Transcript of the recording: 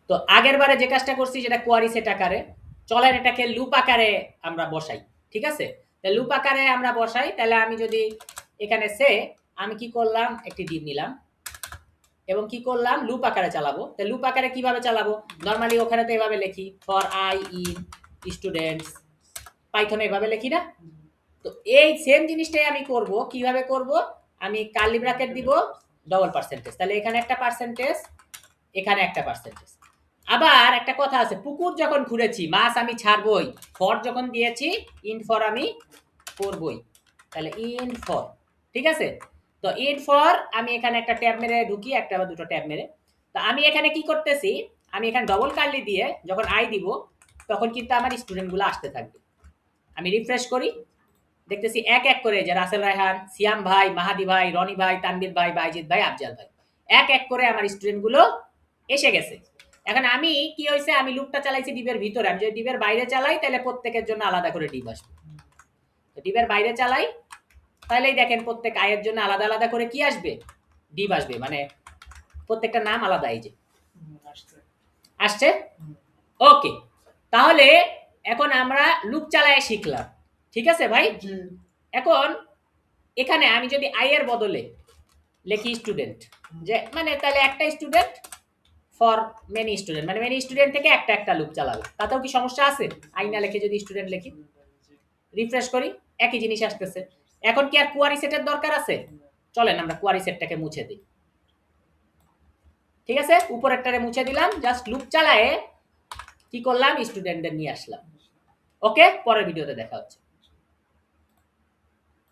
তো আগের বারে যে কাজটা করছি সেটা কোয়ারি সেট আকারে, চলেন এটাকে লুপ আকারে আমরা বসাই। ঠিক আছে, তাহলে লুপ আকারে আমরা বসাই। তাহলে আমি যদি এখানে সে আমি কি করলাম, একটি ডিভ নিলাম এবং কি করলাম লুপ আকারে চালাবো। তাহলে লুপ আকারে কিভাবে চালাবো, নরমালি ওখানে তো এভাবে লিখি ফর আই ইন স্টুডেন্টস, পাইথনে এভাবে লিখি না। তো এই সেম জিনিসটাই আমি করব, কিভাবে করব, আমি কার্লি ব্র্যাকেট দিব, ডবল পার্সেন্টেজ, তাহলে এখানে একটা পার্সেন্টেজ, এখানে একটা পার্সেন্টেজ। আবার একটা কথা আছে, পুকুর যখন ঘুরেছি মাছ আমি ছাড়বই, ফর যখন দিয়েছি ইন ফর আমি করবই, তাহলে ইন ফর। ঠিক আছে, তো ইন ফর আমি এখানে একটা ট্যাব মেরে ঢুকি, একটা বা দুটো ট্যাব মেরে। তো আমি এখানে কি করতেছি, আমি এখানে ডবল কার্লি দিয়ে যখন আই দিব তখন কিন্তু আমার স্টুডেন্টগুলো আসতে থাকবে। আমি রিফ্রেশ করি, দেখতেছি এক এক করে যে রাসেল রায়হান, সিয়াম ভাই, মাহাদি ভাই, রনি ভাই, তানভীর ভাই, বাইজিৎ ভাই, আফজাল ভাই, এক এক করে আমার স্টুডেন্টগুলো এসে গেছে। এখন আমি কি হয়েছে, আমি লুপটা চালাইছি ডিবের ভিতরে, আমি যদি ডিবের বাইরে চালাই তাহলে প্রত্যেকের জন্য আলাদা করে ডিব আসবে। ডিবের বাইরে চালাই তাহলেই দেখেন প্রত্যেক আয়ের জন্য আলাদা আলাদা করে কি আসবে, ডিব আসবে, মানে প্রত্যেকটা নাম আলাদা। এই যে আসছে, ওকে। তাহলে এখন আমরা লুপ চালায় শিখলাম। ঠিক আছে ভাই, এখন এখানে আমি যদি আই এর বদলে লিখি স্টুডেন্ট, যে মানে তাহলে একটা স্টুডেন্ট ফর মেনি স্টুডেন্ট, মানে মেনি স্টুডেন্ট থেকে একটা একটা লুপ চালাবে, তাতেও কি সমস্যা আছে? আই না লিখে যদি স্টুডেন্ট লিখি, রিফ্রেশ করি, একই জিনিস আসতেছে। এখন কি আর কোয়ারি সেটের দরকার আছে? চলেন আমরা কোয়ারি সেটটাকে মুছে দিই। ঠিক আছে, উপরেরটারে মুছে দিলাম, জাস্ট লুপ চালায়ে কি করলাম, স্টুডেন্টদের নিয়ে আসলাম। ওকে, পরের ভিডিওতে দেখা হচ্ছে।